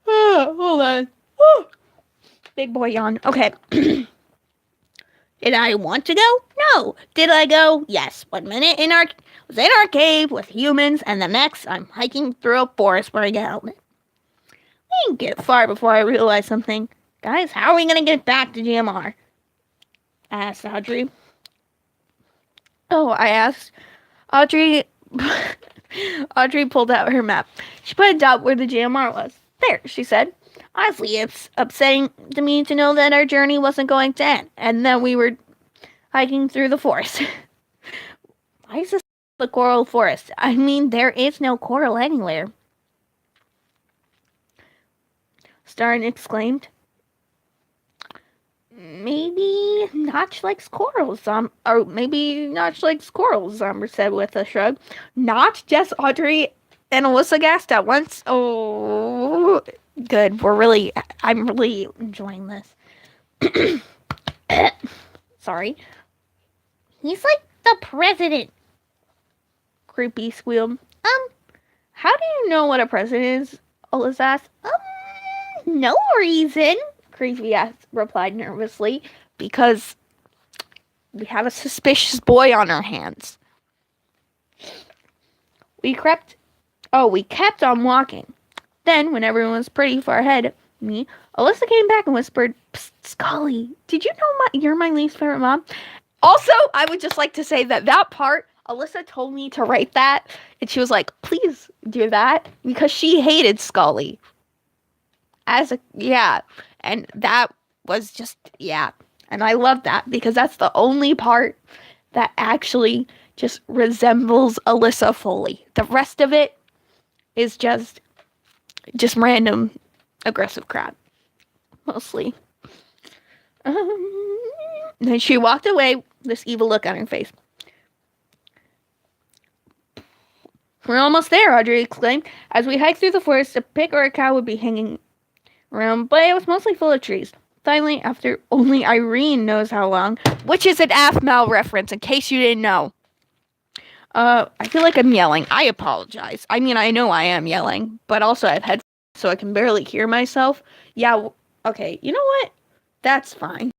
Hold on. Big boy yawn. Okay. Did I want to go? No. Did I go? Yes. 1 minute was in our cave with humans, and the next I'm hiking through a forest wearing a helmet. We didn't get far before I realized something. "Guys, how are we going to get back to GMR?" asked Audrey. I asked. Audrey pulled out her map. She put a dot where the GMR was. "There," she said. "Honestly, it's upsetting to me to know that our journey wasn't going to end, and that we were hiking through the forest." "Why is this the coral forest? I mean, there is no coral anywhere," Starn exclaimed. "Maybe Notch likes corals, or maybe Notch likes corals," Zomber said with a shrug. "Not just Audrey and Alyssa gasped at once. Oh, good. I'm really enjoying this. Sorry. "He's like the president," Creepy squealed. How do you know what a president is?" Alyssa asked. No reason," Creepy replied nervously, "because we have a suspicious boy on our hands." We kept on walking. Then, when everyone was pretty far ahead of me, Alyssa came back and whispered, "Psst, Scully, did you know you're my least favorite mom?" Also, I would just like to say that part, Alyssa told me to write that, and she was like, "Please do that," because she hated Scully. And that was just, and I love that, because that's the only part that actually just resembles Alyssa fully. The rest of it is just random aggressive crap, mostly. Then she walked away, this evil look on her face. "We're almost there," Audrey exclaimed. As we hiked through the forest, a pig or a cow would be hanging around, but it was mostly full of trees. Finally, after only Irene knows how long, which is an AFMAL reference, in case you didn't know. I feel like I'm yelling. I apologize. I mean, I know I am yelling, but also I've headphones, so I can barely hear myself. Yeah, okay, you know what? That's fine.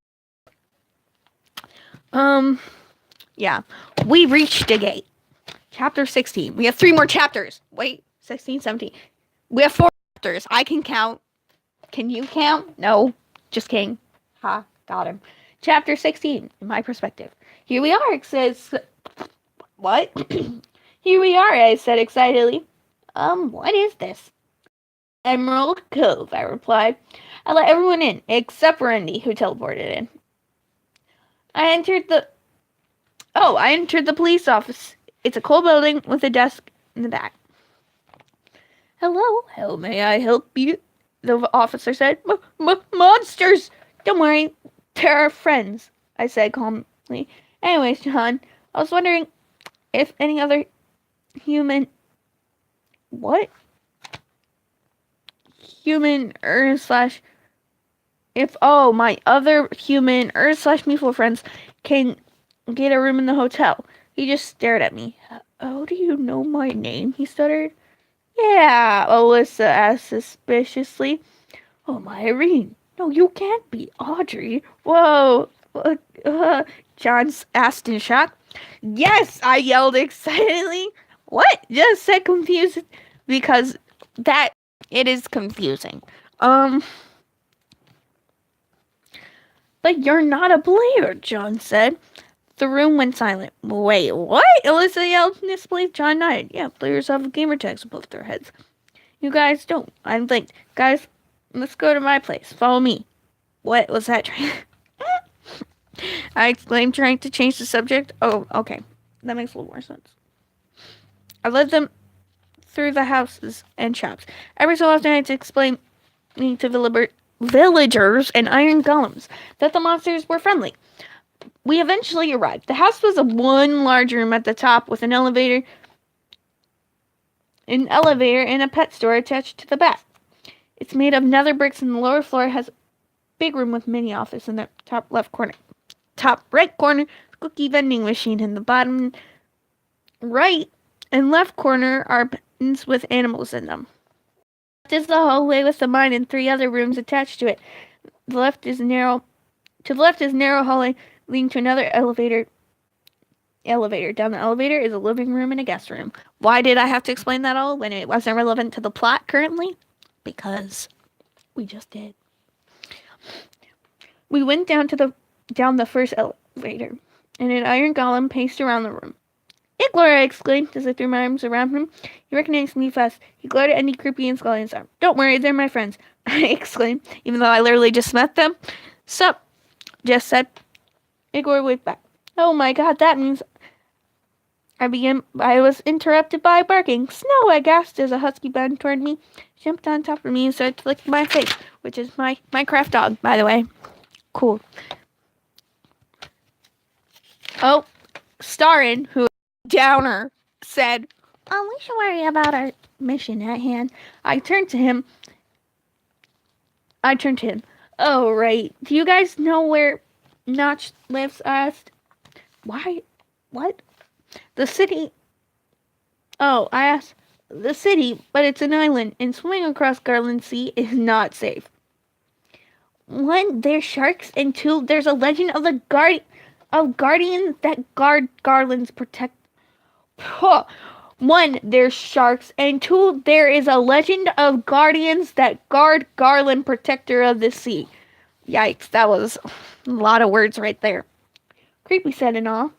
Yeah. We reached a gate. Chapter 16. We have 3 more chapters. Wait, 16, 17. We have 4 chapters. I can count. Can you count? No. Just kidding. Ha, got him. Chapter 16, in my perspective. Here we are, it says... What? Here we are, I said excitedly. What is this? Emerald Cove, I replied. I let everyone in, except for Indy, who teleported in. I entered the police office. It's a cool building with a desk in the back. Hello, how may I help you? the officer said. Monsters! Don't worry, they're our friends, I said calmly. Anyways, John, I was wondering if any other human... What? Human Earth slash... If, my other human Earth slash mutual friends can get a room in the hotel. He just stared at me. How do you know my name? He stuttered. Yeah, Alyssa asked suspiciously. Oh, my Irene. No, you can't be Audrey. Whoa. John asked in shock. Yes, I yelled excitedly. What? Just said confused because that it is confusing. But you're not a player, John said. The room went silent. Wait, what? Alyssa yelled in disbelief. John nodded. Yeah, players have gamer tags above their heads. You guys don't. I blinked. Guys, let's go to my place. Follow me. What was that? I exclaimed, trying to change the subject. Oh, okay. That makes a little more sense. I led them through the houses and shops. Every so often I had to explain to villagers and iron golems that the monsters were friendly. We eventually arrived. The house was one large room at the top with an elevator and a pet store attached to the back. It's made of nether bricks, and the lower floor has a big room with mini office in the top left corner. Top right corner, cookie vending machine. In the bottom right and left corner are bins with animals in them. This is the hallway with the mine and 3 other rooms attached to it. To the left is narrow hallway leading to another elevator. Down the elevator is a living room and a guest room. Why did I have to explain that all when it wasn't relevant to the plot currently? Because we just did. We went down the first elevator, and an iron golem paced around the room. Igor, I exclaimed as I threw my arms around him. He recognized me fast. He glared at Andy, Creepy, and Scully and arm. Don't worry, they're my friends, I exclaimed, even though I literally just met them. Sup? Jess said. Igor waved back. Oh my god, that means... I was interrupted by barking. Snow, I gasped as a husky bent toward me, jumped on top of me, and started to lick my face, which is my Minecraft dog, by the way. Cool. Oh, Starin, who Downer, said, We should worry about our mission at hand. I turned to him. Oh, right. Do you guys know where Notch lives? I asked. Why? What? The city. Oh, I asked. The city, but it's an island, and swimming across Garland Sea is not safe. 1, there's sharks, and 2, there's a legend of the guardians that guard Garland's protect. 1, there's sharks, and 2, there is a legend of guardians that guard Garland, protector of the sea. Yikes, that was a lot of words right there. Creepy said in awe.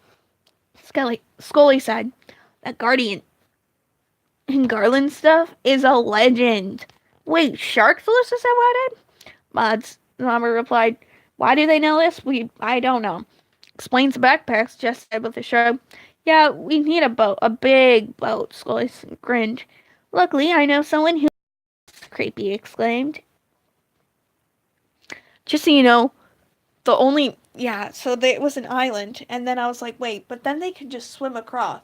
Scully said, that guardian and Garland stuff is a legend. Wait, sharks? Alyssa said, what? Mods, Mama replied, why do they know this? I don't know. Explains the backpacks, Jess said with a shrug. Yeah, we need a boat, a big boat, Scully grinned. Luckily, I know someone who... Creepy exclaimed. Just so you know, it was an island, and then I was like, wait, but then they could just swim across.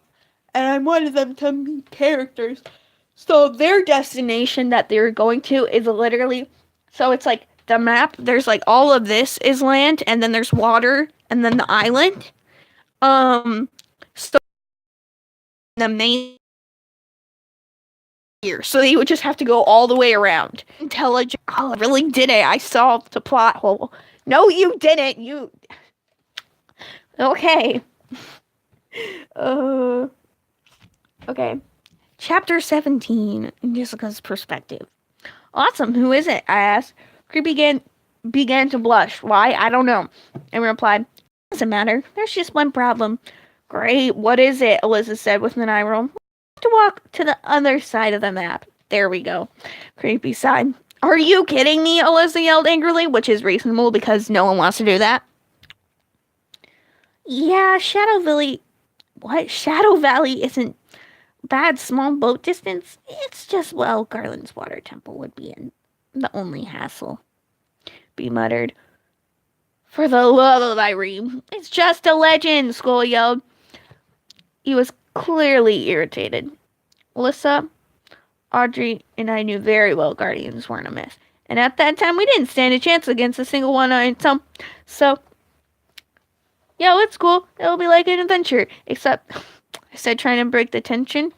And I wanted them to meet characters. So their destination that they're going to is literally... So it's like the map, there's like all of this is land, and then there's water, and then the island. So the main here. So they would just have to go all the way around. Intelligent. Oh, I really did it. I solved the plot hole. No, you didn't. You... Okay. Okay. Chapter 17. Jessica's perspective. Awesome. Who is it? I asked. Creepy began to blush. Why? I don't know. And replied, doesn't matter. There's just one problem. Great. What is it? Alyssa said with an eye roll. To walk to the other side of the map. There we go. Creepy sighed. Are you kidding me? Alyssa yelled angrily, which is reasonable because no one wants to do that. Yeah, Shadow Valley isn't bad. Small boat distance. It's just, well, Garland's water temple would be in The only hassle, Bee muttered. For the love of Irene, it's just a legend, Skull yelled. He was clearly irritated. Alyssa, Audrey, and I knew very well Guardians weren't a myth. And at that time, we didn't stand a chance against a single one on its own. So, yeah, it's cool. It'll be like an adventure. Except, I said, trying to break the tension.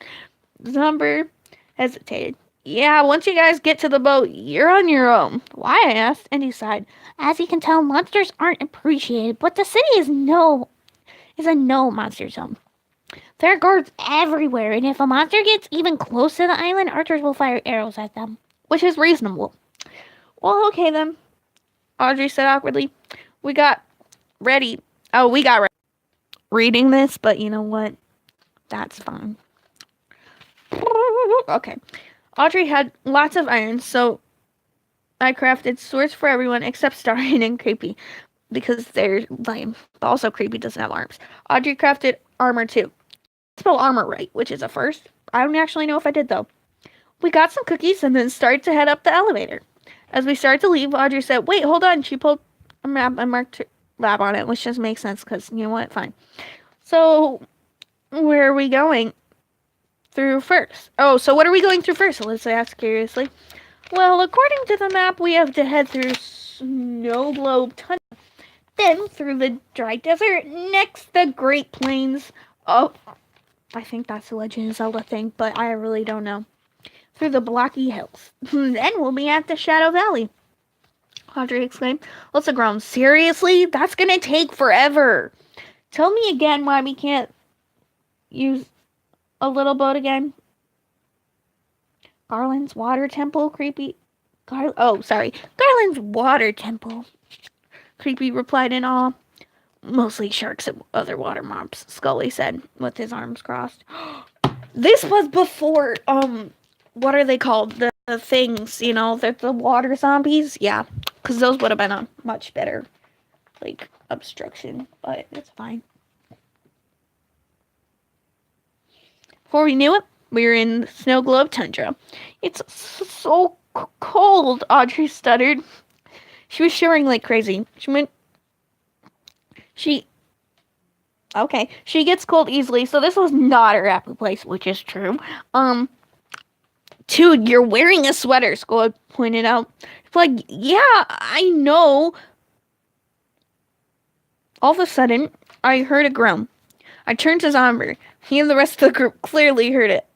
Zomber hesitated. Yeah, once you guys get to the boat, you're on your own. Why? I asked, and he sighed. As you can tell, monsters aren't appreciated, but the city is a no monster zone. There are guards everywhere, and if a monster gets even close to the island, archers will fire arrows at them, which is reasonable. Well, okay then, Audrey said awkwardly. We got ready. Reading this, but you know what? That's fine. Okay. Audrey had lots of iron, so I crafted swords for everyone except Starry and Creepy, because they're lame. But also, Creepy doesn't have arms. Audrey crafted armor too. Spell armor right, which is a first. I don't actually know if I did though. We got some cookies and then started to head up the elevator. As we started to leave, Audrey said, "Wait, hold on." She pulled a map and marked lab on it, which just makes sense because you know what? Fine. So, where are we going through first? Oh, so what are we going through first? Alyssa asked curiously. Well, according to the map, we have to head through Snow Globe Tunnel, then through the dry desert, next the Great Plains. Oh, I think that's a Legend of Zelda thing, but I really don't know. Through the Blocky Hills. Then we'll be at the Shadow Valley. Audrey exclaimed. Alyssa groaned. Seriously? That's gonna take forever. Tell me again why we can't use a little boat again. Garland's Water Temple, Creepy. Garland's Water Temple. Creepy replied in awe. Mostly sharks and other water mobs, Scully said, with his arms crossed. This was before, what are they called? The things, you know, the water zombies? Yeah, because those would have been a much better, like, obstruction, but it's fine. Before we knew it, we were in the Snow Globe Tundra. It's so cold, Audrey stuttered. She was shivering like crazy. She gets cold easily, so this was not her happy place, which is true. Dude, you're wearing a sweater, Skull pointed out. It's like, yeah, I know. All of a sudden, I heard a groan. I turned to Zomber. He and the rest of the group clearly heard it.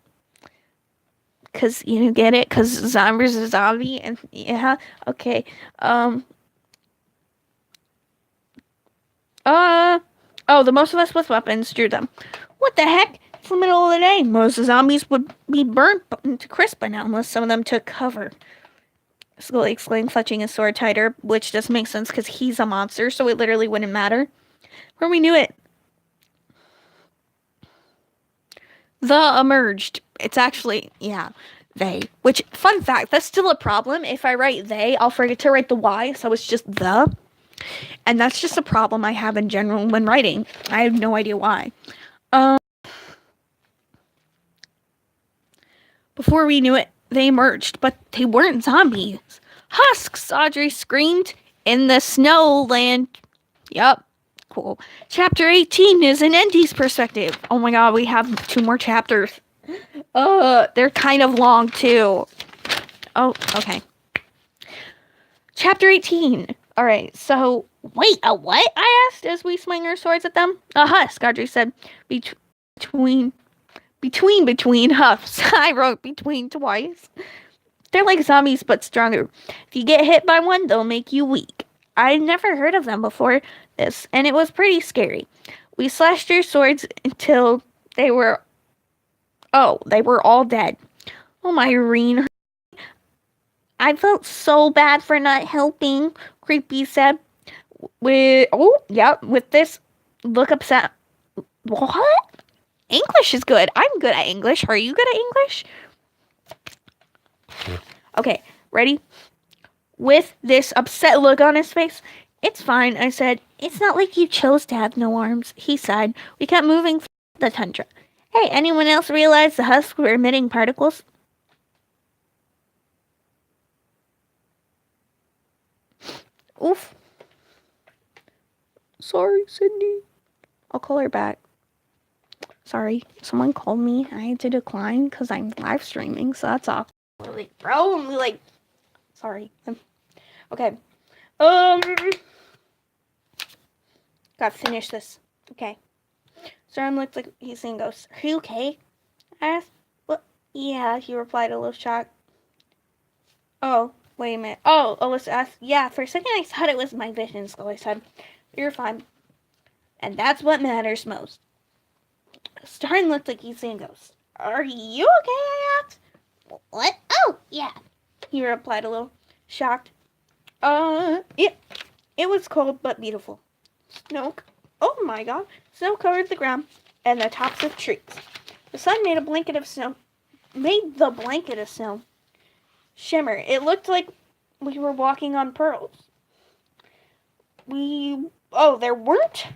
Cause you get it? Cause Zomber's a zombie, and yeah, okay. The most of us with weapons drew them. What the heck? It's the middle of the day. Most of the zombies would be burnt to crisp by now, unless some of them took cover. Scully exclaimed, clutching his sword tighter, which doesn't make sense because he's a monster, so it literally wouldn't matter. Where we knew it. The emerged. It's actually, yeah, they. Which, fun fact, that's still a problem. If I write they, I'll forget to write the Y, so it's just the. And that's just a problem I have in general when writing. I have no idea why. Before we knew it, they emerged, but they weren't zombies. Husks, Audrey screamed. In the snow land. Yup. Cool. Chapter 18 is an Endy's perspective. Oh my god, we have 2 more chapters. They're kind of long too. Oh, okay. Chapter 18. Alright, so, wait, a what? I asked as we swung our swords at them. A husk, Audrey said. Between huffs. I wrote between twice. They're like zombies, but stronger. If you get hit by one, they'll make you weak. I'd never heard of them before this, and it was pretty scary. We slashed our swords until they were all dead. Oh, my Irene. I felt so bad for not helping, Creepy said. With this look upset. What? English is good. I'm good at English. Are you good at English? Okay, ready? With this upset look on his face. It's fine, I said. It's not like you chose to have no arms, he sighed. We kept moving through the tundra. Hey, anyone else realize the husks were emitting particles? Oof. Sorry, Cindy. I'll call her back. Sorry, someone called me. I had to decline because I'm live streaming, so that's awkward. Like, bro, and we like, sorry. Okay. Gotta finish this. Okay. Stern looked like he's seeing ghosts. Are you okay? I asked. What? Yeah, he replied, a little shocked. Oh, wait a minute. Oh, Alyssa asked. Yeah, for a second I thought it was my vision, Scully said. You're fine. And that's what matters most. Stern looked like he's seeing ghosts. Are you okay? I asked. What? Oh, yeah. He replied, a little shocked. It was cold but beautiful. Snow. Oh my God! Snow covered the ground and the tops of trees. The sun made the blanket of snow shimmer. It looked like we were walking on pearls. There weren't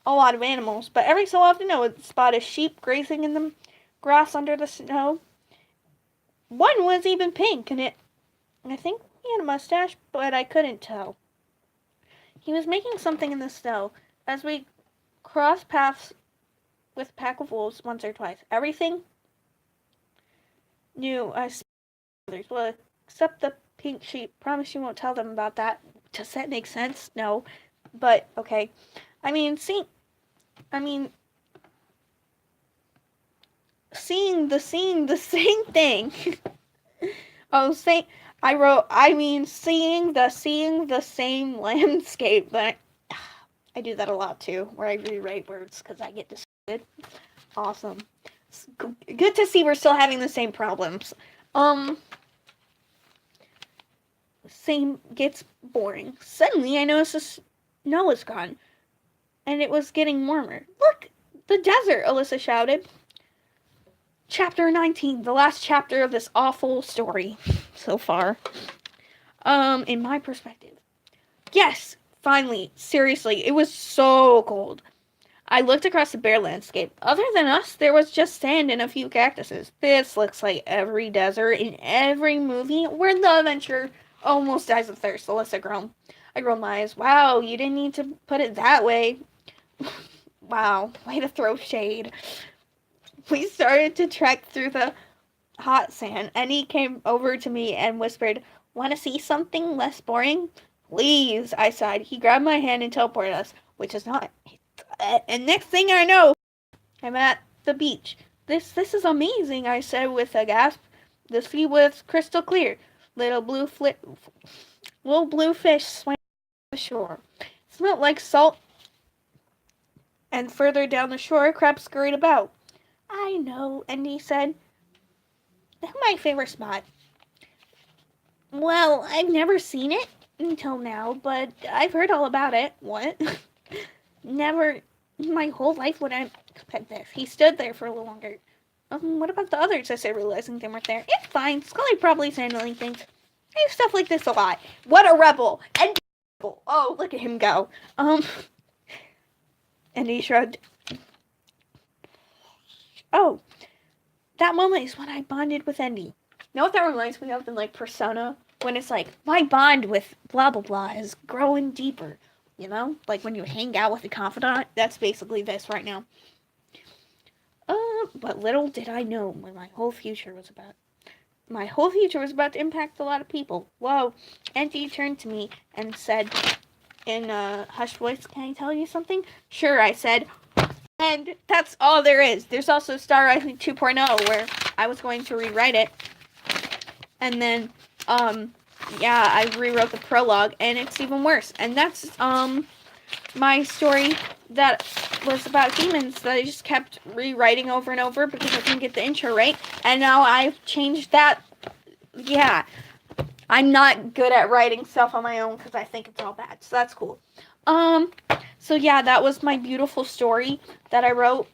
a lot of animals, but every so often I would spot a sheep grazing in the grass under the snow. One was even pink, and I think he had a mustache, but I couldn't tell. He was making something in the snow. As we crossed paths with a pack of wolves once or twice, everything knew I others. Well, except the pink sheep. Promise you won't tell them about that. Does that make sense? No. But, okay. Seeing the same thing. Seeing the same landscape. But I do that a lot too, where I rewrite words because I get distracted. Awesome. It's good to see we're still having the same problems. Same gets boring. Suddenly I noticed the snow was gone, and it was getting warmer. Look, the desert, Alyssa shouted. Chapter 19, the last chapter of this awful story so far. In my perspective. Yes, finally, seriously, it was so cold. I looked across the bare landscape. Other than us, there was just sand and a few cactuses. This looks like every desert in every movie where the adventurer almost dies of thirst, Alyssa groaned. I rolled my eyes. Wow, you didn't need to put it that way. Wow, way to throw shade. We started to trek through the hot sand, and he came over to me and whispered, "Want to see something less boring?" "Please," I sighed. He grabbed my hand and teleported us, which is not. And next thing I know, I'm at the beach. This is amazing, I said with a gasp. The sea was crystal clear. Little blue fish swam on the shore. It smelled like salt, and further down the shore, crabs scurried about. I know, Andy said. That's my favorite spot. Well, I've never seen it until now, but I've heard all about it. What? Never in my whole life would I expect this. He stood there for a little longer. What about the others? I said, realizing they weren't there. It's fine. Scully probably is handling things. I do stuff like this a lot. What a rebel! And oh, look at him go. And he shrugged. Oh, that moment is when I bonded with Andy. You know what that reminds me of in like Persona? When it's like, my bond with blah blah blah is growing deeper. You know? Like when you hang out with a confidant. That's basically this right now. But little did I know what my whole future was about. My whole future was about to impact a lot of people. Whoa. Andy turned to me and said in a hushed voice, "Can I tell you something?" "Sure," I said. And that's all there is. There's also Star Rising 2.0 where I was going to rewrite it. And then, I rewrote the prologue and it's even worse. And that's, my story that was about demons that I just kept rewriting over and over because I couldn't get the intro right. And now I've changed that. Yeah. I'm not good at writing stuff on my own because I think it's all bad. So that's cool. So yeah, that was my beautiful story that I wrote.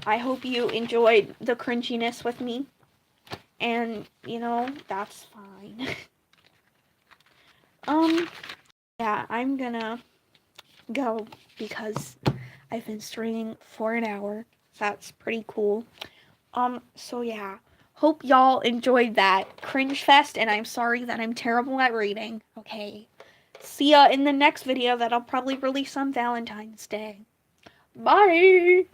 I hope you enjoyed the cringiness with me. And, that's fine. Yeah, I'm gonna go because I've been streaming for an hour. That's pretty cool. So yeah. Hope y'all enjoyed that cringe fest, and I'm sorry that I'm terrible at reading. Okay. see ya in the next video that I'll probably release on Valentine's Day. Bye!